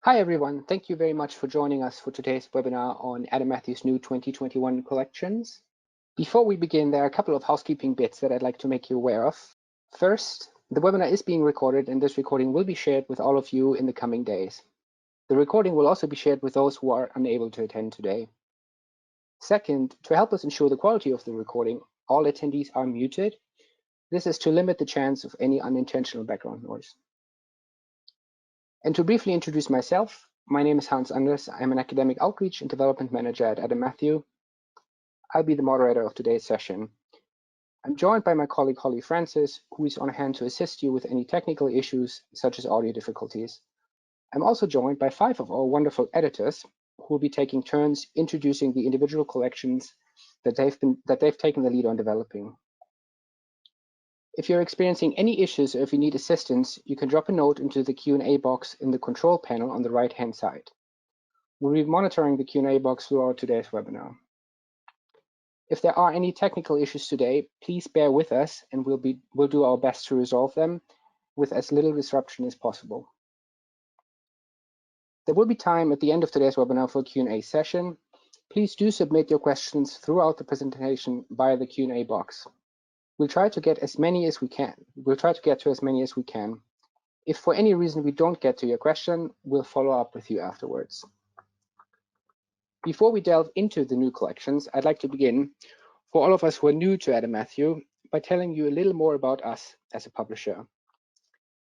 Hi everyone, thank you very much for joining us for today's webinar on Adam Matthews' new 2021 collections. Before we begin, there are a couple of housekeeping bits that I'd like to make you aware of. First, the webinar is being recorded and this recording will be shared with all of you in the coming days. The recording will also be shared with those who are unable to attend today. Second, to help us ensure the quality of the recording, all attendees are muted. This is to limit the chance of any unintentional background noise. And to briefly introduce myself, my name is Hans Anders. I'm an Academic Outreach and Development Manager at Adam Matthews. I'll be the moderator of today's session. I'm joined by my colleague Holly Francis, who is on hand to assist you with any technical issues such as audio difficulties. I'm also joined by 5 of our wonderful editors who will be taking turns introducing the individual collections that they've taken the lead on developing. If you're experiencing any issues or if you need assistance, you can drop a note into the Q&A box in the control panel on the right-hand side. We'll be monitoring the Q&A box throughout today's webinar. If there are any technical issues today, please bear with us and we'll do our best to resolve them with as little disruption as possible. There will be time at the end of today's webinar for a Q&A session. Please do submit your questions throughout the presentation via the Q&A box. We'll try to get as many as we can. We'll try to get to as many as we can. If for any reason we don't get to your question, we'll follow up with you afterwards. Before we delve into the new collections, I'd like to begin, for all of us who are new to Adam Matthews, by telling you a little more about us as a publisher.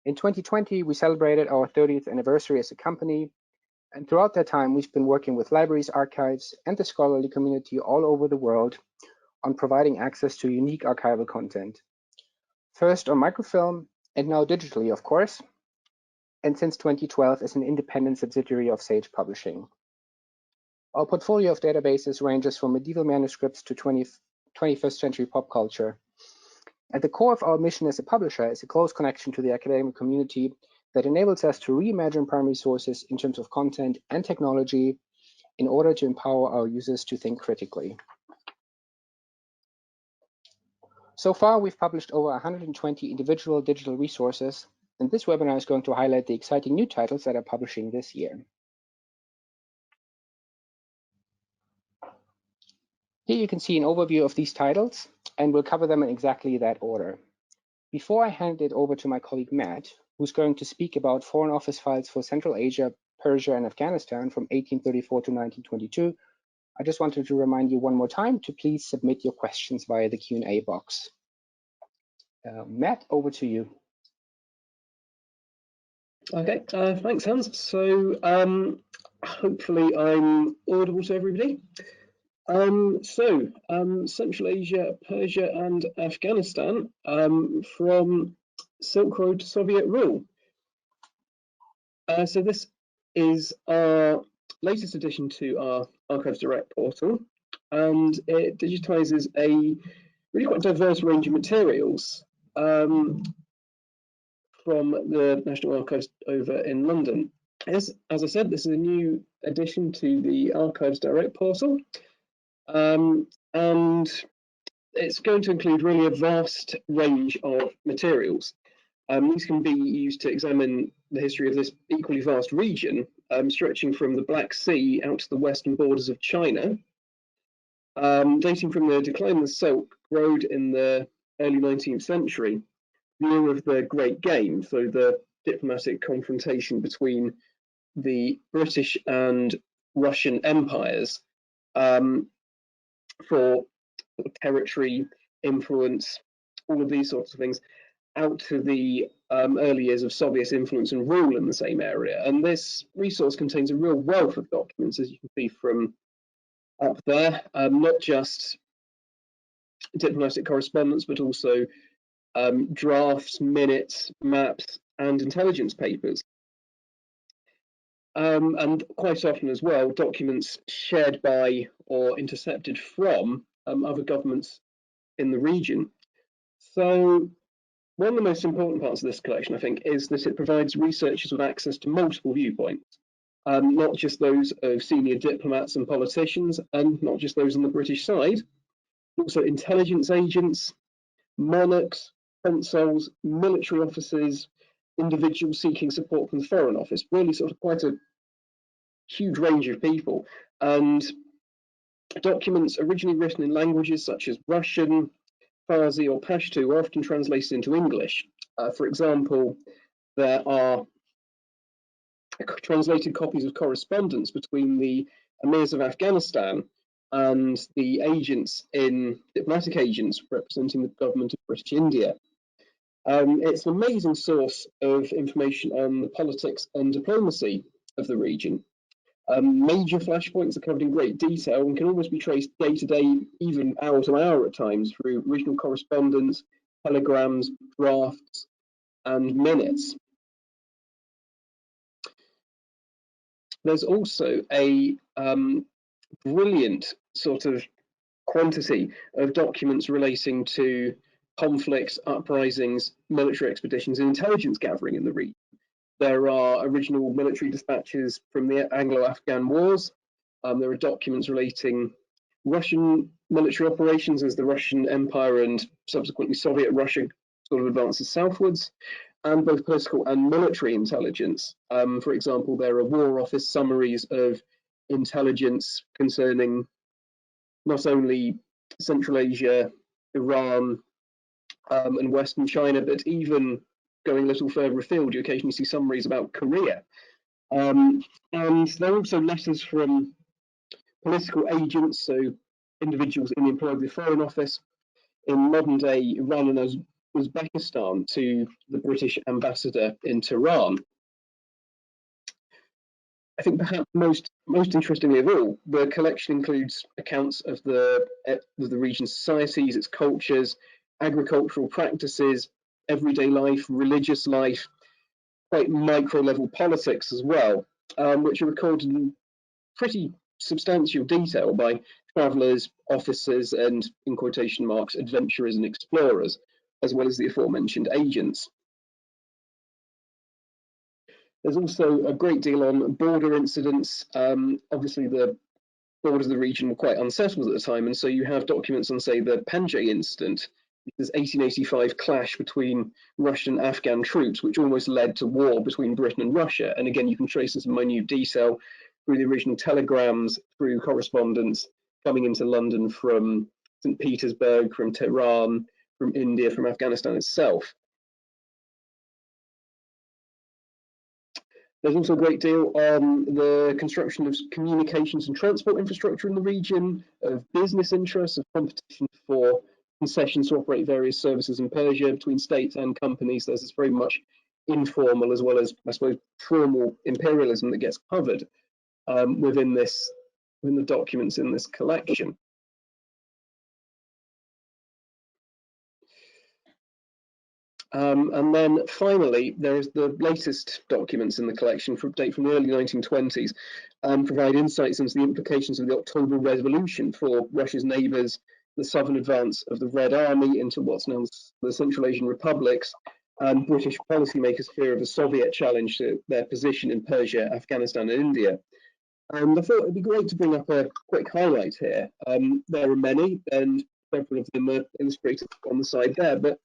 In 2020, we celebrated our 30th anniversary as a company, and throughout that time, we've been working with libraries, archives, and the scholarly community all over the world on providing access to unique archival content. First on microfilm, and now digitally, of course, and since 2012 as an independent subsidiary of Sage Publishing. Our portfolio of databases ranges from medieval manuscripts to 21st century pop culture. At the core of our mission as a publisher is a close connection to the academic community that enables us to reimagine primary sources in terms of content and technology in order to empower our users to think critically. So far, we've published over 120 individual digital resources, and this webinar is going to highlight the exciting new titles that are publishing this year. Here you can see an overview of these titles, and we'll cover them in exactly that order. Before I hand it over to my colleague Matt, who's going to speak about Foreign Office files for Central Asia, Persia, and Afghanistan from 1834 to 1922, I just wanted to remind you one more time to please submit your questions via the Q&A box. Matt, over to you. Okay, thanks, Hans. So hopefully I'm audible to everybody. Central Asia, Persia, and Afghanistan from Silk Road to Soviet rule. So this is our latest addition to our Archives Direct portal, and it digitizes a really quite diverse range of materials from the National Archives over in London. As I said, this is a new addition to the Archives Direct portal, and it's going to include really a vast range of materials. These can be used to examine the history of this equally vast region, stretching from the Black Sea out to the western borders of China, dating from the decline of the Silk Road in the early 19th century, the era of the Great Game, so the diplomatic confrontation between the British and Russian empires for territory, influence, all of these sorts of things, out to the early years of Soviet influence and rule in the same area. And this resource contains a real wealth of documents, as you can see from up there, not just diplomatic correspondence, but also drafts, minutes, maps, and intelligence papers. And quite often as well, documents shared by or intercepted from other governments in the region. So one of the most important parts of this collection, I think, is that it provides researchers with access to multiple viewpoints, not just those of senior diplomats and politicians, and not just those on the British side, also intelligence agents, monarchs, consuls, military officers, individuals seeking support from the Foreign Office, really sort of quite a huge range of people, and documents originally written in languages such as Russian, Farsi or Pashto are often translated into English. For example, there are translated copies of correspondence between the emirs of Afghanistan and the diplomatic agents representing the government of British India. It's an amazing source of information on the politics and diplomacy of the region. Major flashpoints are covered in great detail and can almost be traced day to day, even hour to hour at times, through original correspondence, telegrams, drafts, and minutes. There's also a brilliant sort of quantity of documents relating to conflicts, uprisings, military expeditions, and intelligence gathering in the region. There are original military dispatches from the Anglo-Afghan wars. There are documents relating Russian military operations as the Russian Empire and subsequently Soviet Russia sort of advances southwards, and both political and military intelligence. For example, there are War Office summaries of intelligence concerning not only Central Asia, Iran, and Western China, but even going a little further afield, you occasionally see summaries about Korea. And there are also letters from political agents, so individuals in the employ of the Foreign Office in modern day Iran and Uzbekistan to the British ambassador in Tehran. I think perhaps most interestingly of all, the collection includes accounts of the region's societies, its cultures, agricultural practices, everyday life, religious life, quite micro level politics as well, which are recorded in pretty substantial detail by travellers, officers, and, in quotation marks, adventurers and explorers, as well as the aforementioned agents. There's also a great deal on border incidents. Obviously, the borders of the region were quite unsettled at the time, and so you have documents on, say, the Panjshir incident, this 1885 clash between Russian and Afghan troops, which almost led to war between Britain and Russia. And again, you can trace this in minute detail through the original telegrams, through correspondence coming into London from St. Petersburg, from Tehran, from India, from Afghanistan itself. There's also a great deal on the construction of communications and transport infrastructure in the region, of business interests, of competition for concessions to operate various services in Persia between states and companies. There's this very much informal as well as, I suppose, formal imperialism that gets covered within the documents in this collection. And then finally, there is the latest documents in the collection from the early 1920s, provide insights into the implications of the October Revolution for Russia's neighbours, the southern advance of the Red Army into what's known as the Central Asian republics, and British policymakers' fear of a Soviet challenge to their position in Persia, Afghanistan, and India. And I thought it'd be great to bring up a quick highlight here. There are many, and several of them are illustrated on the side there, but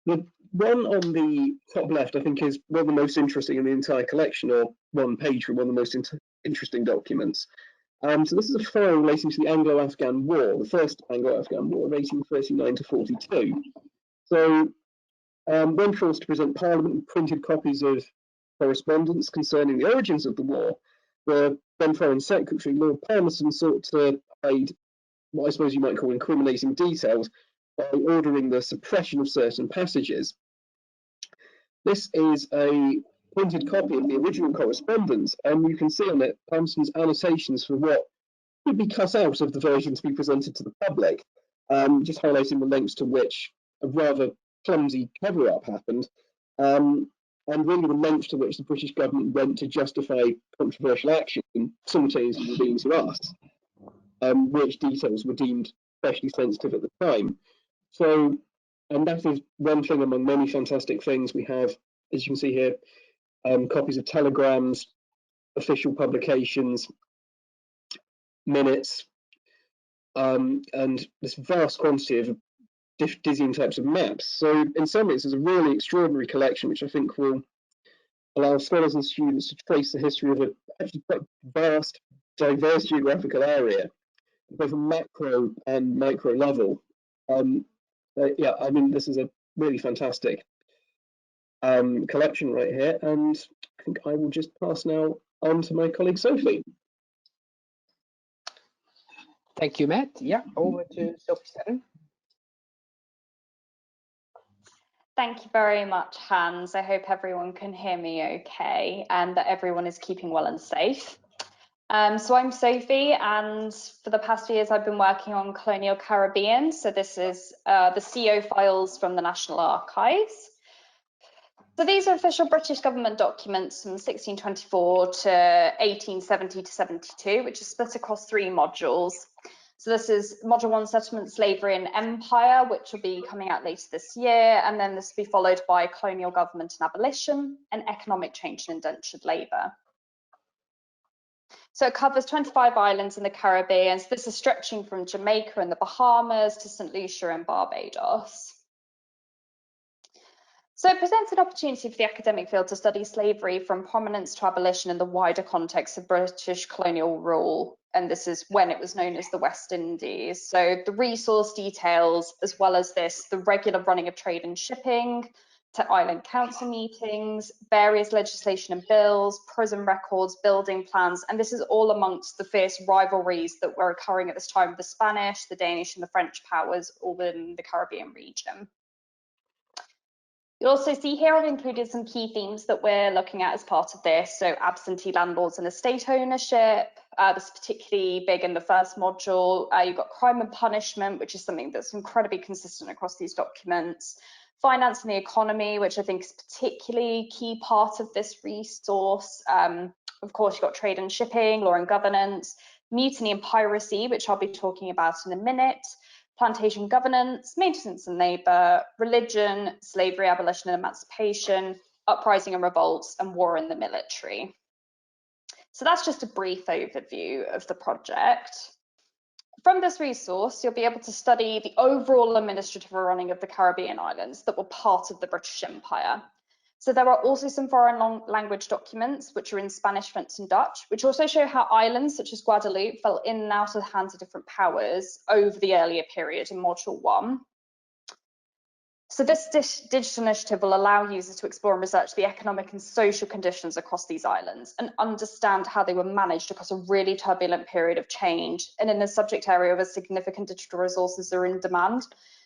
the one on the top left, I think, is one of the most interesting in the entire collection, or one page from one of the most interesting documents. So this is a file relating to the Anglo-Afghan War, the first Anglo-Afghan War of 1839 to 42. So when forced to present Parliament with printed copies of correspondence concerning the origins of the war, the then Foreign Secretary, Lord Palmerston, sought to hide what I suppose you might call incriminating details by ordering the suppression of certain passages. This is a printed copy of the original correspondence, and you can see on it Palmerston's annotations for what could be cut out of the version to be presented to the public, just highlighting the lengths to which a rather clumsy cover-up happened, and really the length to which the British government went to justify controversial action and simultaneously revealing to us which details were deemed especially sensitive at the time. So, and that is one thing among many fantastic things we have, as you can see here, copies of telegrams, official publications, minutes, and this vast quantity of dizzying types of maps. So in some ways, it's a really extraordinary collection, which I think will allow scholars and students to trace the history of actually quite vast, diverse geographical area, both a macro and micro level. Yeah, I mean, this is a really fantastic collection right here, and I think I will just pass now on to my colleague Sophie. Thank you, Matt. Yeah, over to Sophie Seddon. Thank you very much, Hans. I hope everyone can hear me okay and that everyone is keeping well and safe. So I'm Sophie, and for the past few years I've been working on Colonial Caribbean. So this is the CO files from the National Archives. So these are official British government documents from 1624 to 1870 to 72, which is split across 3 modules. So this is Module 1, Settlement, Slavery and Empire, which will be coming out later this year. And then this will be followed by Colonial Government and Abolition and Economic Change and Indentured Labour. So it covers 25 islands in the Caribbean. So this is stretching from Jamaica and the Bahamas to St. Lucia and Barbados. So it presents an opportunity for the academic field to study slavery from prominence to abolition in the wider context of British colonial rule. And this is when it was known as the West Indies. So the resource details, as well as this, the regular running of trade and shipping, to island council meetings, various legislation and bills, prison records, building plans, and this is all amongst the fierce rivalries that were occurring at this time with the Spanish, the Danish and the French powers all in the Caribbean region. You'll also see here I've included some key themes that we're looking at as part of this. So absentee landlords and estate ownership. This is particularly big in the first module. You've got crime and punishment, which is something that's incredibly consistent across these documents. Finance and the economy, which I think is particularly key part of this resource. Of course, you've got trade and shipping, law and governance, mutiny and piracy, which I'll be talking about in a minute. Plantation governance, maintenance and labour, religion, slavery, abolition and emancipation, uprising and revolts, and war in the military. So that's just a brief overview of the project. From this resource, you'll be able to study the overall administrative running of the Caribbean islands that were part of the British Empire. So there are also some foreign language documents, which are in Spanish, French and Dutch, which also show how islands such as Guadeloupe fell in and out of the hands of different powers over the earlier period in Module 1. So this digital initiative will allow users to explore and research the economic and social conditions across these islands and understand how they were managed across a really turbulent period of change and in a subject area where significant digital resources are in demand.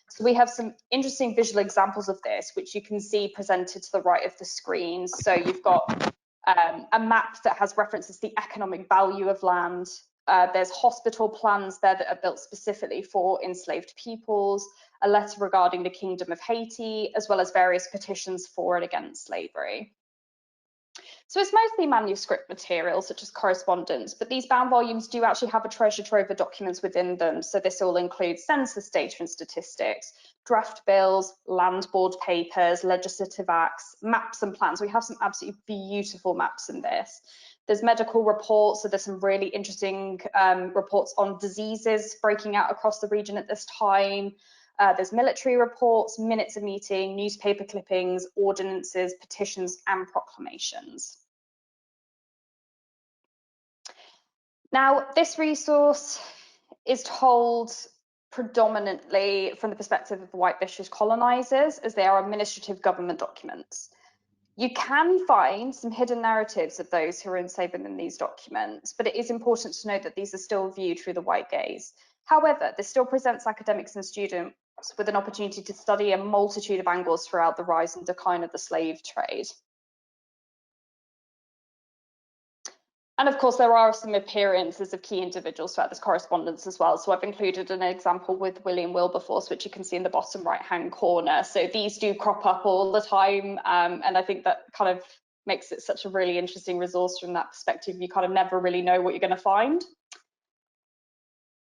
So we have some interesting visual examples of this, which you can see presented to the right of the screen. So you've got a map that has references to the economic value of land. There's hospital plans there that are built specifically for enslaved peoples, a letter regarding the Kingdom of Haiti, as well as various petitions for and against slavery. So it's mostly manuscript material, such as correspondence, but these bound volumes do actually have a treasure trove of documents within them. So this all includes census data and statistics, draft bills, land board papers, legislative acts, maps and plans. We have some absolutely beautiful maps in this. There's medical reports, so there's some really interesting reports on diseases breaking out across the region at this time. There's military reports, minutes of meeting, newspaper clippings, ordinances, petitions, and proclamations. Now, this resource is told predominantly from the perspective of the white British colonisers, as they are administrative government documents. You can find some hidden narratives of those who are enslaved in these documents, but it is important to note that these are still viewed through the white gaze. However, this still presents academics and students with an opportunity to study a multitude of angles throughout the rise and decline of the slave trade. And of course, there are some appearances of key individuals throughout this correspondence as well. So I've included an example with William Wilberforce, which you can see in the bottom right-hand corner. So these do crop up all the time. And I think that kind of makes it such a really interesting resource from that perspective. You kind of never really know what you're going to find.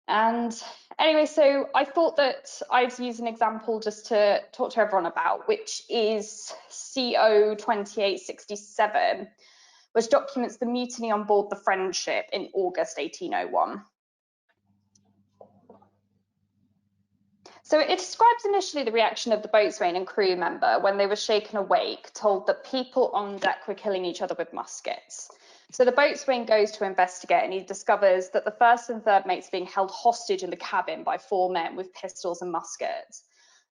And anyway, so I thought that I'd use an example just to talk to everyone about, which is CO 2867. Which documents the mutiny on board the Friendship in August 1801. So it describes initially the reaction of the boatswain and crew member when they were shaken awake, told that people on deck were killing each other with muskets. So the boatswain goes to investigate and he discovers that the first and third mates are being held hostage in the cabin by 4 men with pistols and muskets.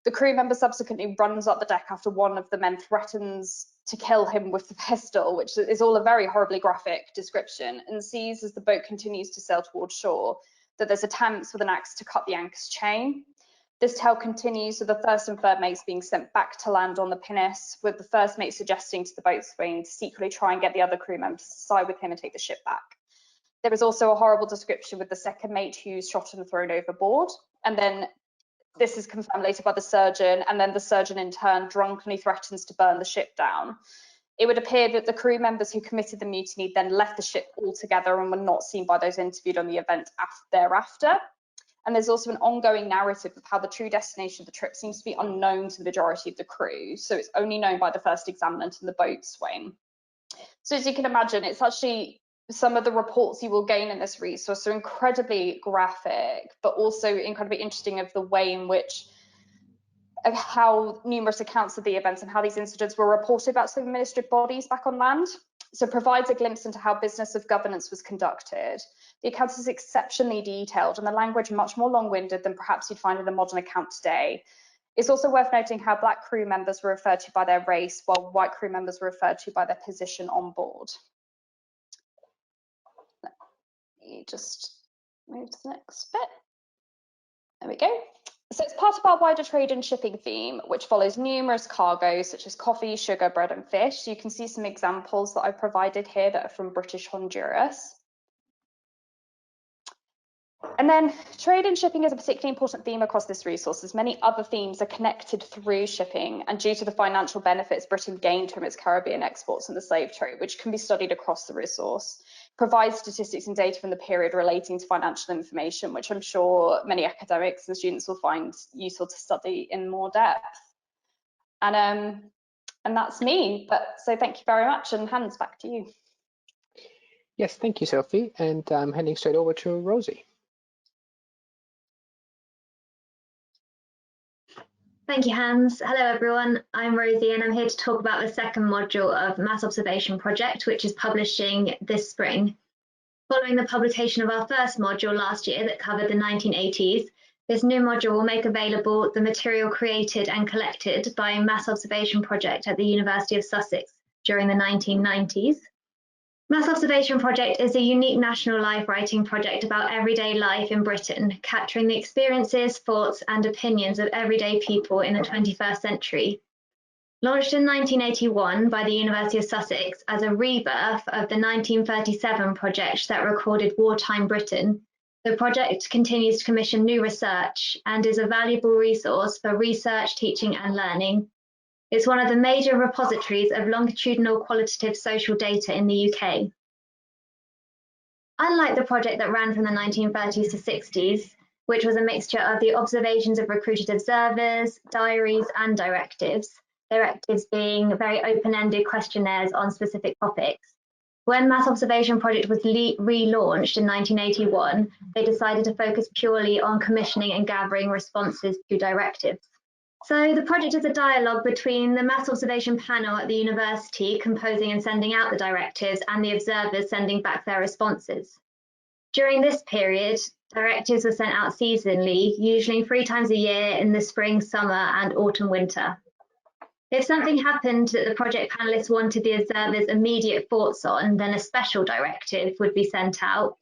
The crew member subsequently runs up the deck after one of the men threatens to kill him with the pistol, which is all a very horribly graphic description, and sees as the boat continues to sail towards shore that there's attempts with an axe to cut the anchor's chain. This tale continues with the first and third mates being sent back to land on the pinnace, with the first mate suggesting to the boatswain to secretly try and get the other crew members to side with him and take the ship back. There is also a horrible description with the second mate who's shot and thrown overboard, and then this is confirmed later by the surgeon, and then the surgeon in turn drunkenly threatens to burn the ship down. It would appear that the crew members who committed the mutiny then left the ship altogether and were not seen by those interviewed on the event thereafter. And there's also an ongoing narrative of how the true destination of the trip seems to be unknown to the majority of the crew. So it's only known by the first examinant and the boatswain. So as you can imagine, it's actually some of the reports you will gain in this resource are incredibly graphic, but also incredibly interesting of the way in which of how numerous accounts of the events and how these incidents were reported back to the administrative bodies back on land. So it provides a glimpse into how business of governance was conducted. The account is exceptionally detailed and the language much more long-winded than perhaps you'd find in a modern account today. It's also worth noting how black crew members were referred to by their race, while white crew members were referred to by their position on board. Let me just move to the next bit. There we go. So it's part of our wider trade and shipping theme, which follows numerous cargoes such as coffee, sugar, bread and fish. So you can see some examples that I've provided here that are from British Honduras. And then trade and shipping is a particularly important theme across this resource, as many other themes are connected through shipping and due to the financial benefits Britain gained from its Caribbean exports and the slave trade, which can be studied across the resource. Provides statistics and data from the period relating to financial information, which I'm sure many academics and students will find useful to study in more depth. And that's me. So thank you very much, and Hans, back to you. Yes, thank you, Sophie. And I'm handing straight over to Rosie. Thank you, Hans. Hello, everyone. I'm Rosie, and I'm here to talk about the second module of Mass Observation Project, which is publishing this spring. Following the publication of our first module last year that covered the 1980s, this new module will make available the material created and collected by Mass Observation Project at the University of Sussex during the 1990s. Mass Observation Project is a unique national life writing project about everyday life in Britain, capturing the experiences, thoughts and opinions of everyday people in the 21st century. Launched in 1981 by the University of Sussex as a rebirth of the 1937 project that recorded wartime Britain, the project continues to commission new research and is a valuable resource for research, teaching and learning. It's one of the major repositories of longitudinal qualitative social data in the UK. Unlike the project that ran from the 1930s to 60s, which was a mixture of the observations of recruited observers, diaries and directives being very open-ended questionnaires on specific topics, when Mass Observation Project was relaunched in 1981, they decided to focus purely on commissioning and gathering responses to directives. So the project is a dialogue between the Mass Observation panel at the university composing and sending out the directives and the observers sending back their responses. During this period, directives were sent out seasonally, usually 3 times a year in the spring, summer and autumn winter. If something happened that the project panelists wanted the observers' immediate thoughts on, then a special directive would be sent out.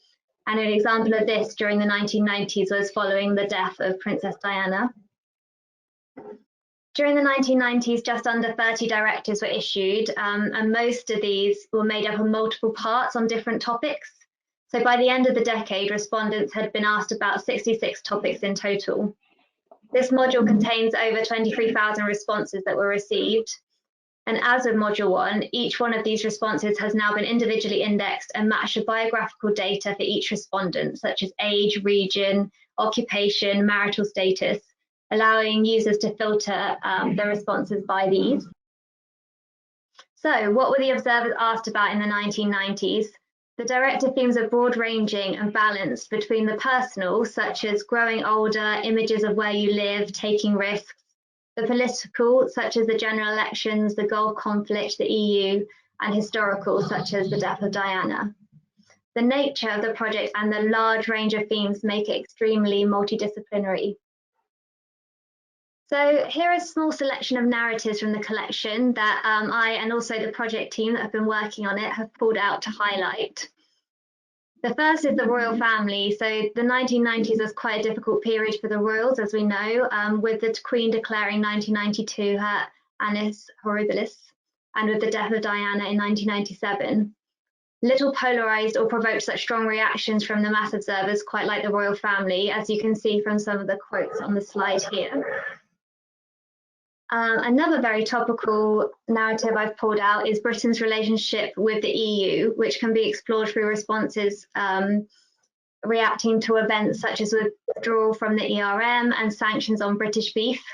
And an example of this during the 1990s was following the death of Princess Diana. During the 1990s, just under 30 directives were issued, and most of these were made up of multiple parts on different topics. So by the end of the decade, respondents had been asked about 66 topics in total. This module contains over 23,000 responses that were received. And as with Module 1, each one of these responses has now been individually indexed and matched with biographical data for each respondent, such as age, region, occupation, marital status, allowing users to filter their responses by these. So what were the observers asked about in the 1990s? The directive themes are broad-ranging and balanced between the personal, such as growing older, images of where you live, taking risks, the political, such as the general elections, the Gulf conflict, the EU, and historical, such as the death of Diana. The nature of the project and the large range of themes make it extremely multidisciplinary. So here is a small selection of narratives from the collection that I and also the project team that have been working on it have pulled out to highlight. The first is the royal family. So the 1990s was quite a difficult period for the royals, as we know, with the Queen declaring 1992 her annus horribilis, and with the death of Diana in 1997. Little polarised or provoked such strong reactions from the mass observers, quite like the royal family, as you can see from some of the quotes on the slide here. Another very topical narrative I've pulled out is Britain's relationship with the EU, which can be explored through responses reacting to events such as withdrawal from the ERM and sanctions on British beef.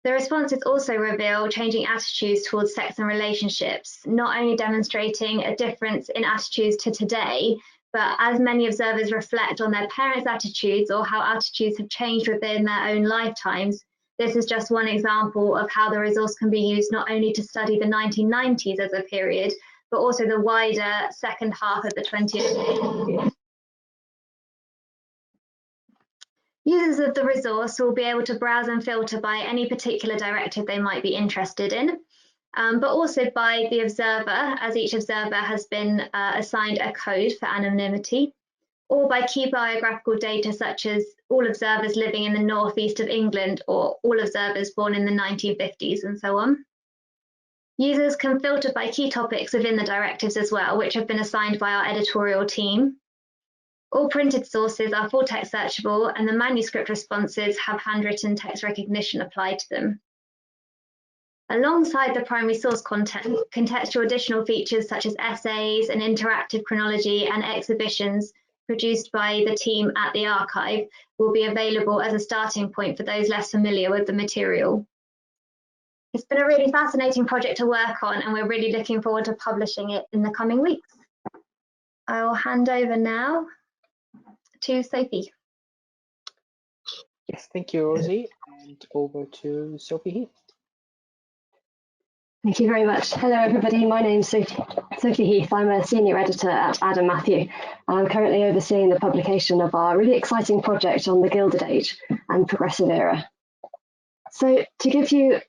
The responses also reveal changing attitudes towards sex and relationships, not only demonstrating a difference in attitudes to today, but as many observers reflect on their parents' attitudes or how attitudes have changed within their own lifetimes. This is just one example of how the resource can be used not only to study the 1990s as a period, but also the wider second half of the 20th century. Users of the resource will be able to browse and filter by any particular directive they might be interested in, but also by the observer, as each observer has been assigned a code for anonymity, or by key biographical data such as all observers living in the northeast of England or all observers born in the 1950s and so on. Users can filter by key topics within the directives as well, which have been assigned by our editorial team. All printed sources are full text searchable, and the manuscript responses have handwritten text recognition applied to them. Alongside the primary source content, contextual additional features such as essays and interactive chronology and exhibitions produced by the team at the archive will be available as a starting point for those less familiar with the material. It's been a really fascinating project to work on, and we're really looking forward to publishing it in the coming weeks. I will hand over now to Sophie. Yes, thank you, Rosie. And over to Sophie Heath. Thank you very much. Hello, everybody. My name's Sophie Heath. I'm a senior editor at Adam Matthew, and I'm currently overseeing the publication of our really exciting project on the Gilded Age and Progressive Era. So to give you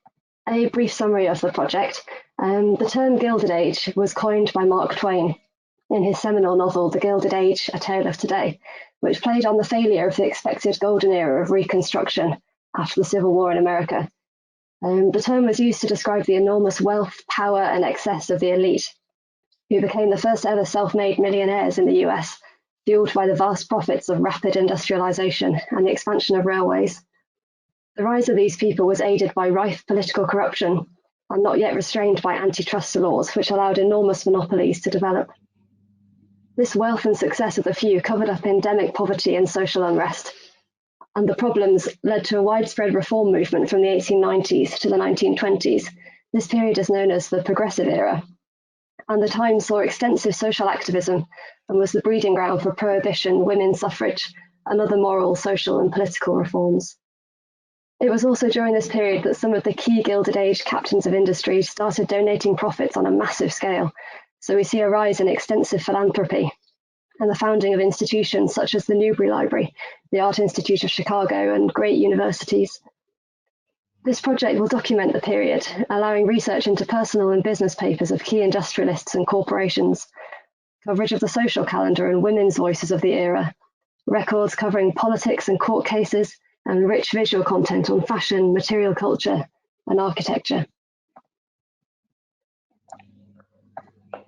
a brief summary of the project, the term Gilded Age was coined by Mark Twain in his seminal novel, The Gilded Age, A Tale of Today, which played on the failure of the expected golden era of Reconstruction after the Civil War in America. The term was used to describe the enormous wealth, power, and excess of the elite, who became the first ever self-made millionaires in the US, fueled by the vast profits of rapid industrialization and the expansion of railways. The rise of these people was aided by rife political corruption and not yet restrained by antitrust laws, which allowed enormous monopolies to develop. This wealth and success of the few covered up endemic poverty and social unrest, and the problems led to a widespread reform movement from the 1890s to the 1920s. This period is known as the Progressive Era, and the time saw extensive social activism and was the breeding ground for prohibition, women's suffrage, and other moral, social, and political reforms. It was also during this period that some of the key Gilded Age captains of industry started donating profits on a massive scale, so we see a rise in extensive philanthropy and the founding of institutions such as the Newberry Library, the Art Institute of Chicago, and great universities. This project will document the period, allowing research into personal and business papers of key industrialists and corporations, coverage of the social calendar and women's voices of the era, records covering politics and court cases, and rich visual content on fashion, material culture, and architecture.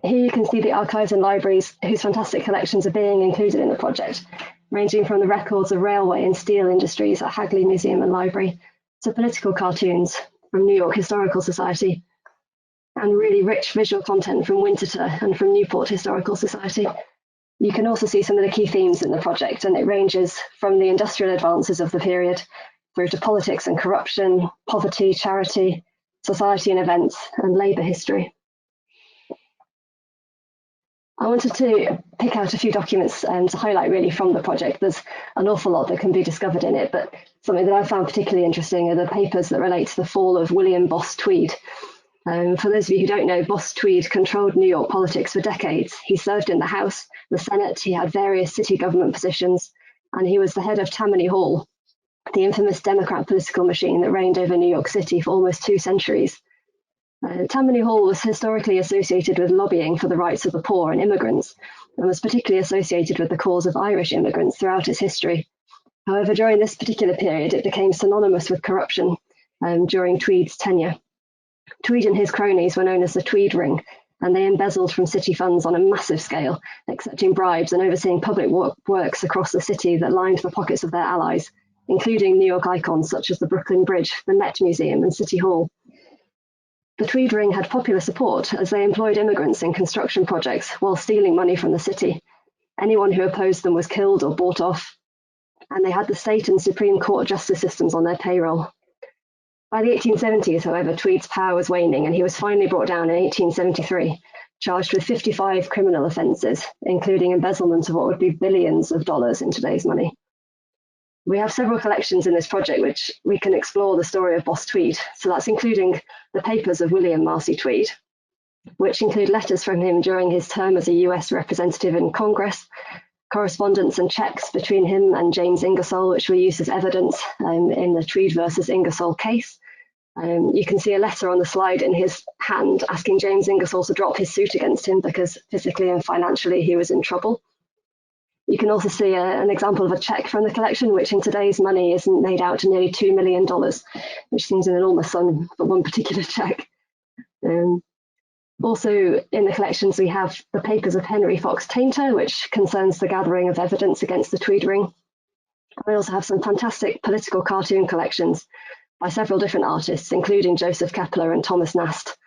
Here you can see the archives and libraries whose fantastic collections are being included in the project, ranging from the records of railway and steel industries at Hagley Museum and Library to political cartoons from New York Historical Society and really rich visual content from Winterthur and from Newport Historical Society. You can also see some of the key themes in the project, and it ranges from the industrial advances of the period through to politics and corruption, poverty, charity, society and events, and labour history. I wanted to pick out a few documents to highlight really from the project. There's an awful lot that can be discovered in it, but something that I found particularly interesting are the papers that relate to the fall of William Boss Tweed. For those of you who don't know, Boss Tweed controlled New York politics for decades. He served in the House, the Senate, he had various city government positions, and he was the head of Tammany Hall, the infamous Democrat political machine that reigned over New York City for almost 2 centuries. Tammany Hall was historically associated with lobbying for the rights of the poor and immigrants, and was particularly associated with the cause of Irish immigrants throughout its history. However, during this particular period, it became synonymous with corruption during Tweed's tenure. Tweed and his cronies were known as the Tweed Ring, and they embezzled from city funds on a massive scale, accepting bribes and overseeing public works across the city that lined the pockets of their allies, including New York icons such as the Brooklyn Bridge, the Met Museum, and City Hall. The Tweed Ring had popular support as they employed immigrants in construction projects while stealing money from the city. Anyone who opposed them was killed or bought off, and they had the state and Supreme Court justice systems on their payroll. By the 1870s, however, Tweed's power was waning, and he was finally brought down in 1873, charged with 55 criminal offences, including embezzlement of what would be billions of dollars in today's money. We have several collections in this project which we can explore the story of Boss Tweed, so that's including the papers of William Marcy Tweed, which include letters from him during his term as a US representative in Congress, correspondence and checks between him and James Ingersoll, which were used as evidence in the Tweed versus Ingersoll case. You can see a letter on the slide in his hand asking James Ingersoll to drop his suit against him because physically and financially he was in trouble. You can also see an example of a check from the collection, which in today's money is made out to nearly $2 million, which seems an enormous sum for one particular check. Also in the collections, we have the papers of Henry Fox Tainter, which concerns the gathering of evidence against the Tweed Ring. We also have some fantastic political cartoon collections by several different artists, including Joseph Kepler and Thomas Nast.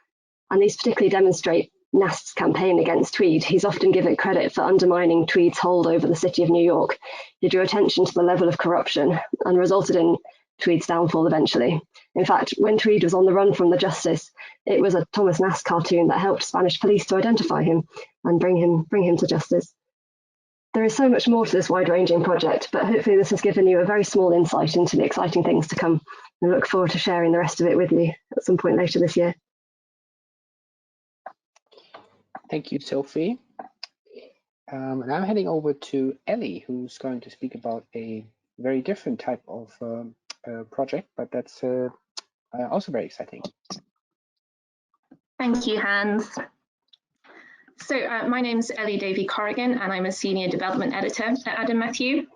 And these particularly demonstrate Nast's campaign against Tweed. He's often given credit for undermining Tweed's hold over the city of New York. He drew attention to the level of corruption and resulted in Tweed's downfall eventually. In fact, when Tweed was on the run from the justice, it was a Thomas Nast cartoon that helped Spanish police to identify him and bring him to justice. There is so much more to this wide-ranging project, but hopefully this has given you a very small insight into the exciting things to come. I look forward to sharing the rest of it with you at some point later this year. Thank you, Sophie. And I'm heading over to Ellie, who's going to speak about a very different type of project, but that's also very exciting. Thank you, Hans. So my name's Ellie Davey-Corrigan, and I'm a Senior Development Editor at Adam Matthew.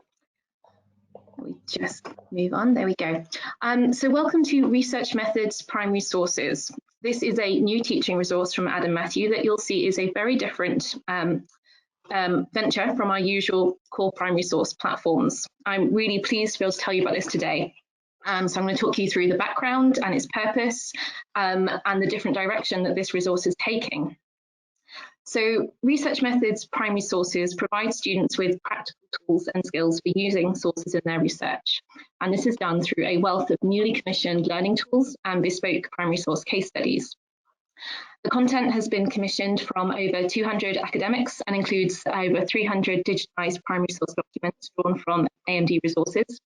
We just move on, there we go. So welcome to Research Methods Primary Sources. This is a new teaching resource from Adam Matthew that you'll see is a very different venture from our usual core primary source platforms. I'm really pleased to be able to tell you about this today. So I'm going to talk you through the background and its purpose and the different direction that this resource is taking. So Research Methods Primary Sources provide students with practical tools and skills for using sources in their research. And this is done through a wealth of newly commissioned learning tools and bespoke primary source case studies. The content has been commissioned from over 200 academics and includes over 300 digitized primary source documents drawn from AMD resources.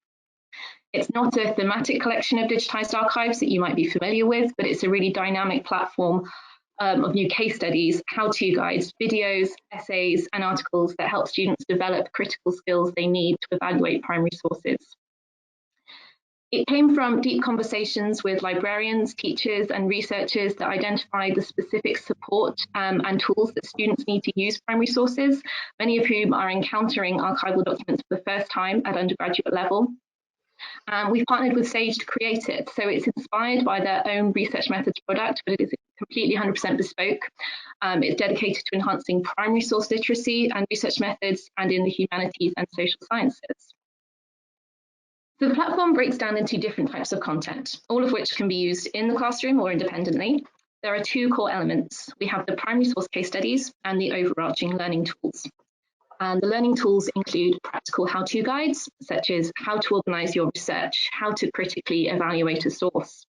It's not a thematic collection of digitized archives that you might be familiar with, but it's a really dynamic platform of new case studies, how-to guides, videos, essays, and articles that help students develop critical skills they need to evaluate primary sources. It came from deep conversations with librarians, teachers, and researchers that identified the specific support and tools that students need to use primary sources, many of whom are encountering archival documents for the first time at undergraduate level. We've partnered with Sage to create it, so it's inspired by their own Research Methods product, but it is completely 100% bespoke. It's dedicated to enhancing primary source literacy and research methods and in the humanities and social sciences. So the platform breaks down into different types of content, all of which can be used in the classroom or independently. There are two core elements. We have the primary source case studies and the overarching learning tools. And the learning tools include practical how-to guides, such as how to organize your research, how to critically evaluate a source.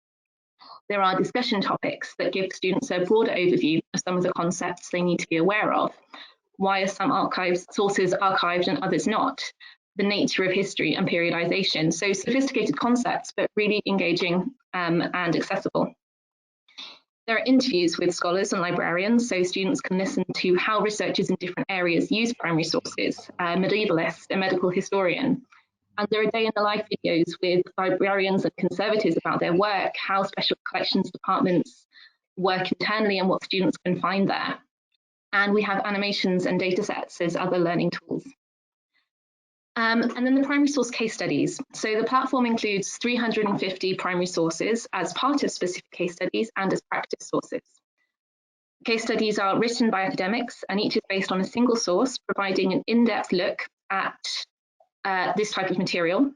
There are discussion topics that give students a broader overview of some of the concepts they need to be aware of. Why are some sources archived and others not? The nature of history and periodization. So sophisticated concepts, but really engaging and accessible. There are interviews with scholars and librarians, so students can listen to how researchers in different areas use primary sources, a medievalist, a medical historian. And there are day in the life videos with librarians and conservators about their work, how special collections departments work internally and what students can find there. And we have animations and data sets as other learning tools. And then the primary source case studies. So the platform includes 350 primary sources as part of specific case studies and as practice sources. Case studies are written by academics, and each is based on a single source, providing an in-depth look at this type of material.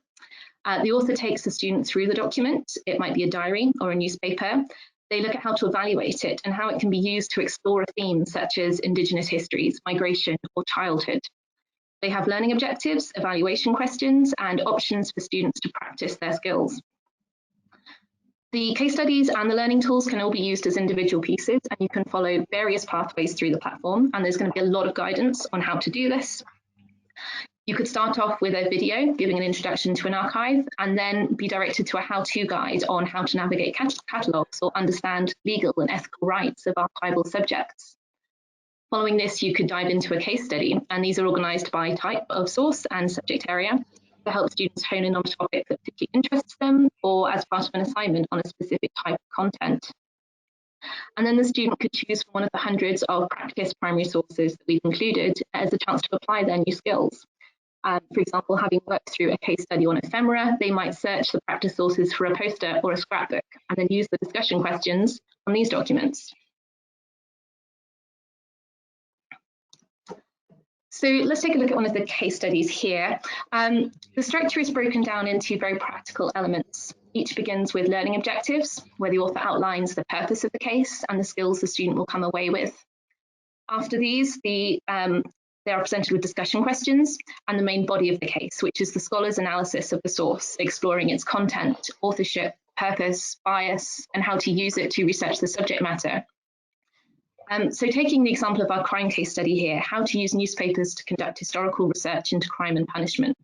The author takes the student through the document. It might be a diary or a newspaper. They look at how to evaluate it and how it can be used to explore a theme such as Indigenous histories, migration, or childhood. They have learning objectives, evaluation questions, and options for students to practice their skills. The case studies and the learning tools can all be used as individual pieces, and you can follow various pathways through the platform, and there's going to be a lot of guidance on how to do this. You could start off with a video giving an introduction to an archive, and then be directed to a how-to guide on how to navigate catalogues or understand legal and ethical rights of archival subjects. Following this, you could dive into a case study, and these are organised by type of source and subject area to help students hone in on a topic that particularly interests them, or as part of an assignment on a specific type of content. And then the student could choose from one of the hundreds of practice primary sources that we've included as a chance to apply their new skills. For example, having worked through a case study on ephemera, they might search the practice sources for a poster or a scrapbook, and then use the discussion questions on these documents. So let's take a look at one of the case studies here. The structure is broken down into very practical elements. Each begins with learning objectives, where the author outlines the purpose of the case and the skills the student will come away with. After these, they are presented with discussion questions and the main body of the case, which is the scholar's analysis of the source, exploring its content, authorship, purpose, bias, and how to use it to research the subject matter. So taking the example of our crime case study here, how to use newspapers to conduct historical research into crime and punishment.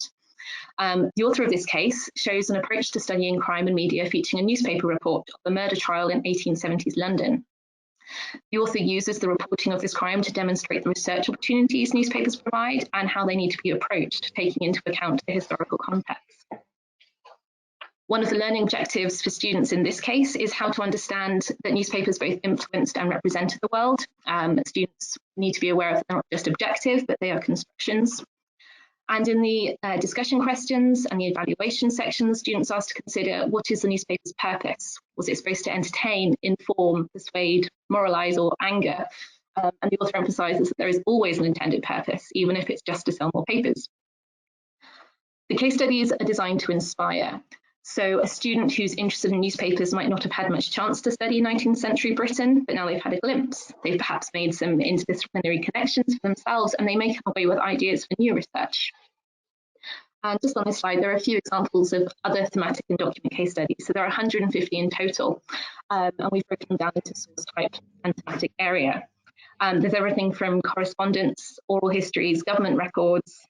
The author of this case shows an approach to studying crime and media featuring a newspaper report of a murder trial in 1870s London. The author uses the reporting of this crime to demonstrate the research opportunities newspapers provide and how they need to be approached, taking into account the historical context. One of the learning objectives for students in this case is how to understand that newspapers both influenced and represented the world. Students need to be aware of they're not just objective, but they are constructions. And in the discussion questions and the evaluation section, the students asked to consider what is the newspaper's purpose? Was it supposed to entertain, inform, persuade, moralise, or anger? And the author emphasises that there is always an intended purpose, even if it's just to sell more papers. The case studies are designed to inspire. So a student who's interested in newspapers might not have had much chance to study 19th century Britain, but now they've had a glimpse. They've perhaps made some interdisciplinary connections for themselves, and they may come away with ideas for new research. And just on this slide, there are a few examples of other thematic and document case studies. So there are 150 in total, and we've broken them down into source type and thematic area. There's everything from correspondence, oral histories, government records,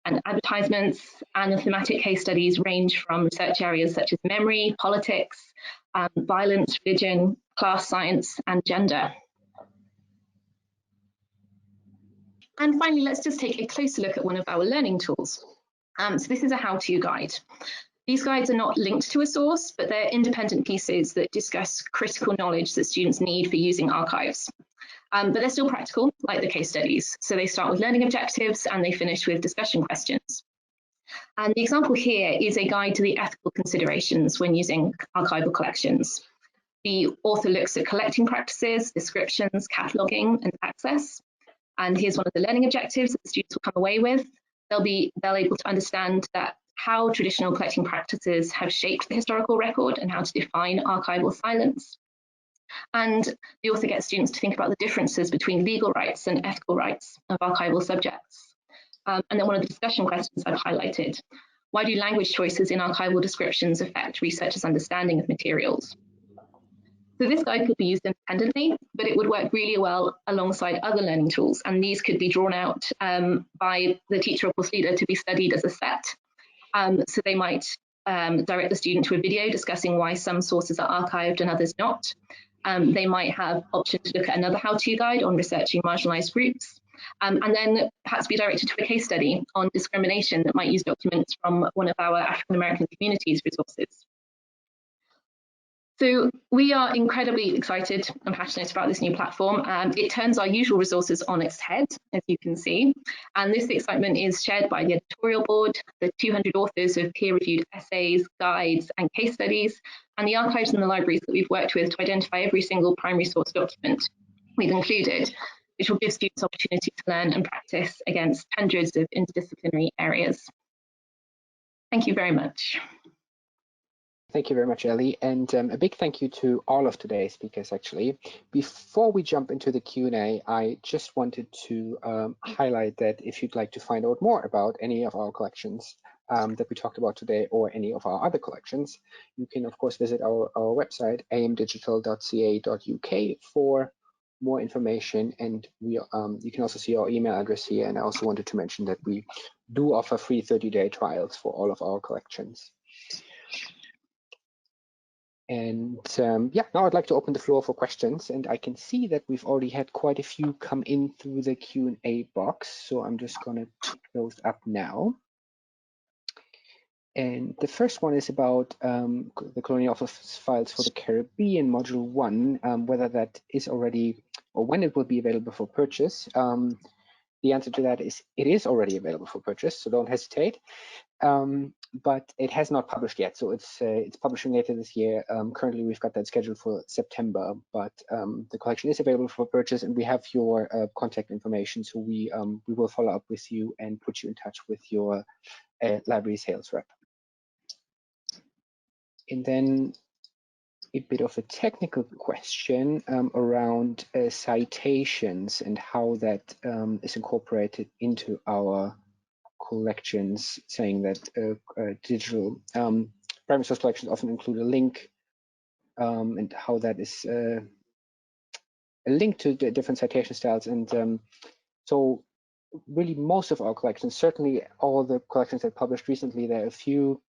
and advertisements, and the thematic case studies range from research areas such as memory, politics, violence, religion, class science, and gender. And finally, let's just take a closer look at one of our learning tools. So this is a how-to guide. These guides are not linked to a source, but they're independent pieces that discuss critical knowledge that students need for using archives. But they're still practical, like the case studies. So they start with learning objectives and they finish with discussion questions. And the example here is a guide to the ethical considerations when using archival collections. The author looks at collecting practices, descriptions, cataloguing, and access. And here's one of the learning objectives that the students will come away with. They'll able to understand that how traditional collecting practices have shaped the historical record and how to define archival silence. And the author gets students to think about the differences between legal rights and ethical rights of archival subjects. And then one of the discussion questions I've highlighted, why do language choices in archival descriptions affect researchers' understanding of materials? So this guide could be used independently, but it would work really well alongside other learning tools. And these could be drawn out by the teacher or course leader to be studied as a set. So they might direct the student to a video discussing why some sources are archived and others not. they might have option to look at another how-to guide on researching marginalised groups, and then perhaps be directed to a case study on discrimination that might use documents from one of our African American communities resources. So we are incredibly excited and passionate about this new platform. It turns our usual resources on its head, as you can see. And this excitement is shared by the editorial board, the 200 authors of peer-reviewed essays, guides, and case studies, and the archives and the libraries that we've worked with to identify every single primary source document we've included, which will give students opportunity to learn and practice against hundreds of interdisciplinary areas. Thank you very much. Thank you very much, Ellie, and a big thank you to all of today's speakers, actually. Before we jump into the Q&A, I just wanted to highlight that if you'd like to find out more about any of our collections that we talked about today or any of our other collections, you can, of course, visit our website, amdigital.ca.uk, for more information. And you can also see our email address here. And I also wanted to mention that we do offer free 30-day trials for all of our collections. And yeah, now I'd like to open the floor for questions, and I can see that we've already had quite a few come in through the Q&A box. So I'm just going to pick those up now. And the first one is about the Colonial Office files for the Caribbean Module 1, whether that is already, or when it will be available for purchase. The answer to that is it is already available for purchase, so don't hesitate. But it has not published yet, so it's publishing later this year. Currently, we've got that scheduled for September, but the collection is available for purchase, and we have your contact information, so we will follow up with you and put you in touch with your library sales rep. And then a bit of a technical question around citations and how that is incorporated into our collections, saying that digital primary source collections often include a link, and how that is a link to the different citation styles. And so really most of our collections, certainly all the collections that published recently, there are a few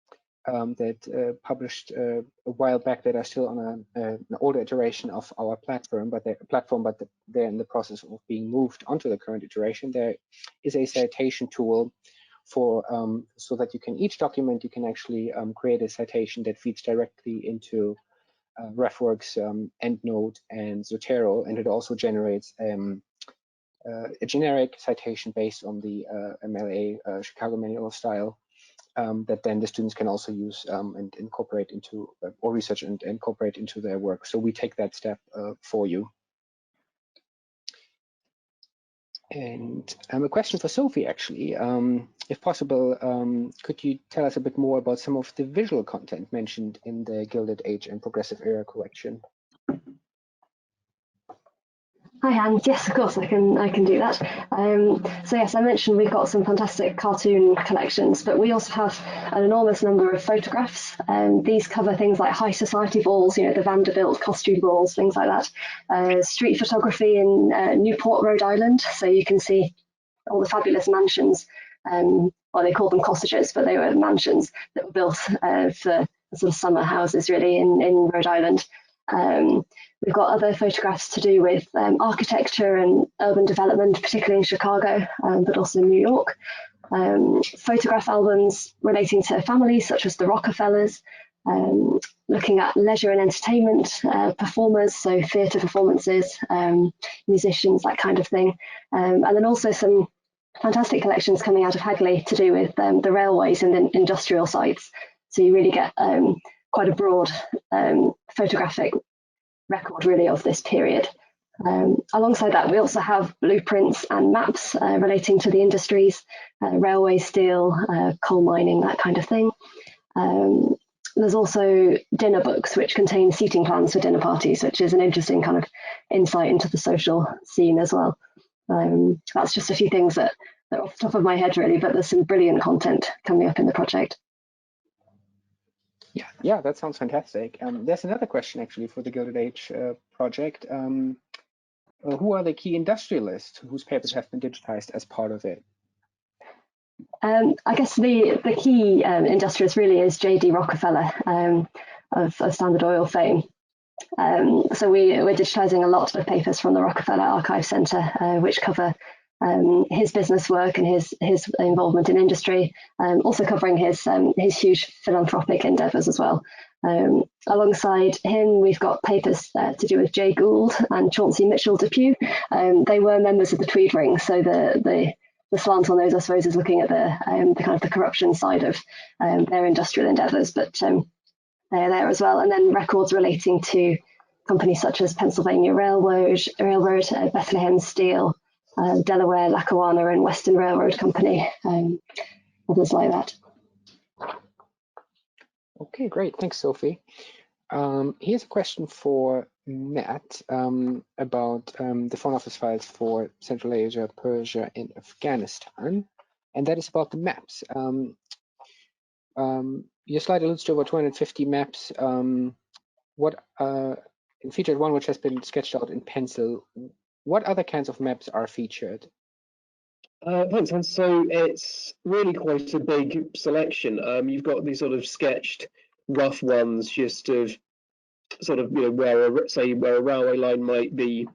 that published a while back that are still on an older iteration of our platform, but they're in the process of being moved onto the current iteration. There is a citation tool for so that you can, each document you can actually create a citation that feeds directly into RefWorks, EndNote, and Zotero, and it also generates a generic citation based on the MLA Chicago Manual of Style that then the students can also use and incorporate into, or research and incorporate into their work. So we take that step for you. And a question for Sophie, actually. If possible, could you tell us a bit more about some of the visual content mentioned in the Gilded Age and Progressive Era collection? Hi Hans, yes, of course I can do that. So yes, I mentioned we've got some fantastic cartoon collections, but we also have an enormous number of photographs. These cover things like high society balls, you know, the Vanderbilt costume balls, things like that. Street photography in Newport, Rhode Island, so you can see all the fabulous mansions. Well, they call them cottages, but they were mansions that were built for sort of summer houses, really, in Rhode Island. We've got other photographs to do with architecture and urban development, particularly in Chicago, but also in New York. Photograph albums relating to families such as the Rockefellers, looking at leisure and entertainment, performers, so theatre performances, musicians, that kind of thing. And then also some fantastic collections coming out of Hagley to do with the railways and industrial sites. So you really get quite a broad photographic record, really, of this period. Alongside that, we also have blueprints and maps relating to the industries, railway, steel, coal mining, that kind of thing. There's also dinner books, which contain seating plans for dinner parties, which is an interesting kind of insight into the social scene as well. That's just a few things that are off the top of my head, really, but there's some brilliant content coming up in the project. Yeah, that sounds fantastic. There's another question actually for the Gilded Age project. Who are the key industrialists whose papers have been digitized as part of it? I guess the key industrialist really is J.D. Rockefeller of Standard Oil fame. So we're digitising a lot of papers from the Rockefeller Archive Centre, which cover his business work and his involvement in industry, also covering his huge philanthropic endeavours as well. Alongside him, we've got papers to do with Jay Gould and Chauncey Mitchell Depew. They were members of the Tweed Ring, so the slant on those, I suppose, is looking at the kind of the corruption side of their industrial endeavours, but they're there as well. And then records relating to companies such as Pennsylvania Railroad, Bethlehem Steel, Delaware, Lackawanna and Western Railroad Company, others like that. Okay, great. Thanks, Sophie. Here's a question for Matt about the Foreign Office files for Central Asia, Persia, and Afghanistan, and that is about the maps. Your slide alludes to over 250 maps. Featured one which has been sketched out in pencil. What other kinds of maps are featured? Thanks, Hans. So it's really quite a big selection. You've got these sort of sketched rough ones, just of sort of, you know, where a railway line might be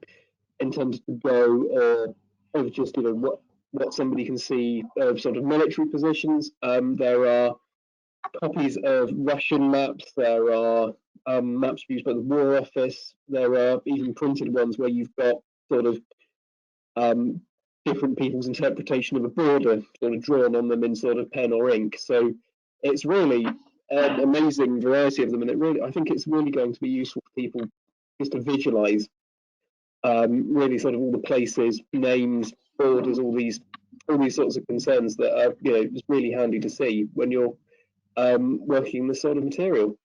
intended to go, or just, you know, what somebody can see of sort of military positions. There are copies of Russian maps. There are maps used by the War Office. There are even printed ones where you've got sort of different people's interpretation of a border sort of drawn on them in sort of pen or ink. So it's really an amazing variety of them, and I think it's really going to be useful for people just to visualize really sort of all the places, names, borders, all these sorts of concerns that are, you know, it's really handy to see when you're working this sort of material.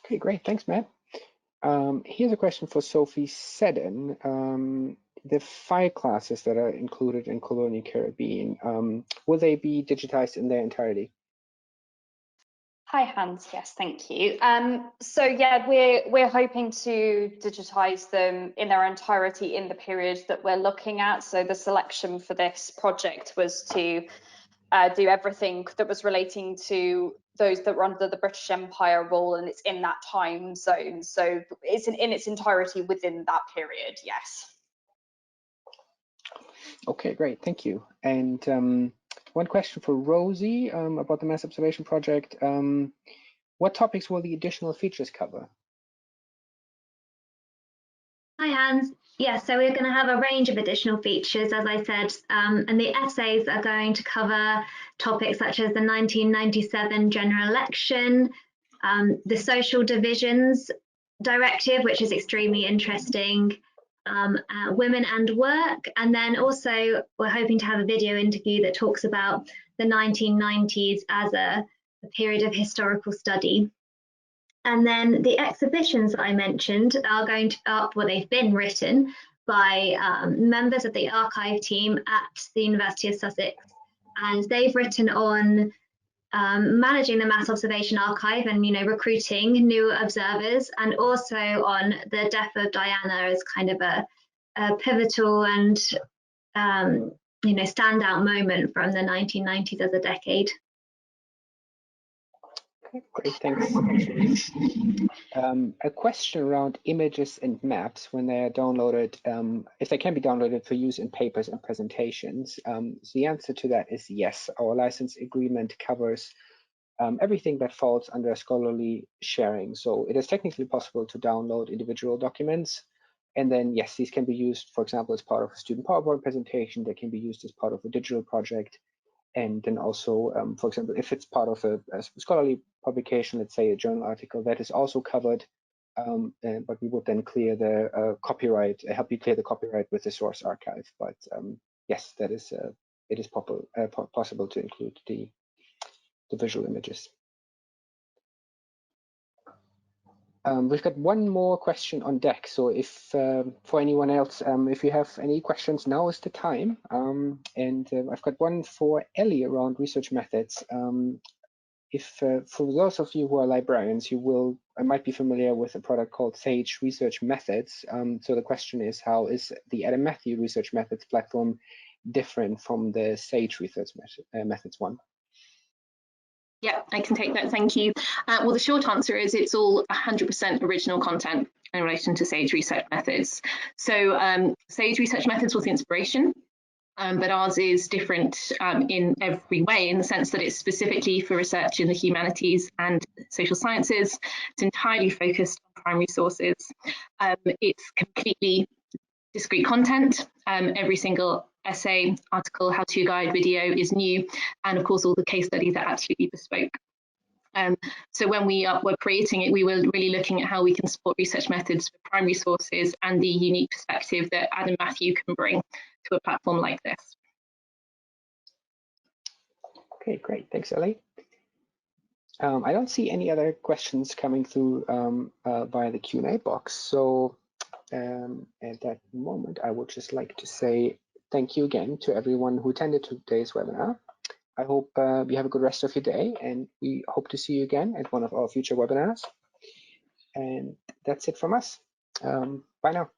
Okay, great. Thanks, Matt. Here's a question for Sophie Seddon. The file classes that are included in Colonial Caribbean, will they be digitized in their entirety? Hi, Hans. Yes, thank you. So yeah, we're hoping to digitize them in their entirety in the period that we're looking at. So the selection for this project was to do everything that was relating to those that were under the British Empire rule, and it's in that time zone. So it's in its entirety within that period, yes. Okay, great, thank you. And one question for Rosie about the Mass Observation Project. What topics will the additional features cover? Hi, Hans. Yeah, so we're going to have a range of additional features, as I said, and the essays are going to cover topics such as the 1997 general election, the social divisions directive, which is extremely interesting, women and work, and then also we're hoping to have a video interview that talks about the 1990s as a period of historical study. And then the exhibitions that I mentioned are going to, well, they've been written by members of the archive team at the University of Sussex, and they've written on managing the Mass Observation Archive and, you know, recruiting new observers, and also on the death of Diana as kind of a pivotal and, you know, standout moment from the 1990s as a decade. Great, thanks. A question around images and maps when they are downloaded, if they can be downloaded for use in papers and presentations. So the answer to that is yes. Our license agreement covers everything that falls under scholarly sharing. So it is technically possible to download individual documents. And then, yes, these can be used, for example, as part of a student PowerPoint presentation. They can be used as part of a digital project. And then also, for example, if it's part of a scholarly publication, let's say a journal article, that is also covered. But we would then clear the copyright, help you clear the copyright with the source archive. But yes, that is it is possible to include the visual images. We've got one more question on deck. So if for anyone else, if you have any questions, now is the time. I've got one for Ellie around research methods. For those of you who are librarians, you might be familiar with a product called Sage Research Methods. So the question is, how is the Adam Matthew Research Methods platform different from the Sage Research Methods one? Yeah, I can take that. Thank you. Well, the short answer is it's all 100% original content in relation to SAGE research methods. So SAGE research methods was the inspiration, but ours is different in every way, in the sense that it's specifically for research in the humanities and social sciences. It's entirely focused on primary sources. It's completely discrete content. Every single essay, article, how-to guide, video is new, and of course all the case studies are absolutely bespoke. So when we were creating it, we were really looking at how we can support research methods for primary sources and the unique perspective that Adam Matthew can bring to a platform like this. Okay, great. Thanks, Ellie. I don't see any other questions coming through via the Q&A box. So at that moment, I would just like to say thank you again to everyone who attended today's webinar. I hope you have a good rest of your day, and we hope to see you again at one of our future webinars. And that's it from us. Bye now.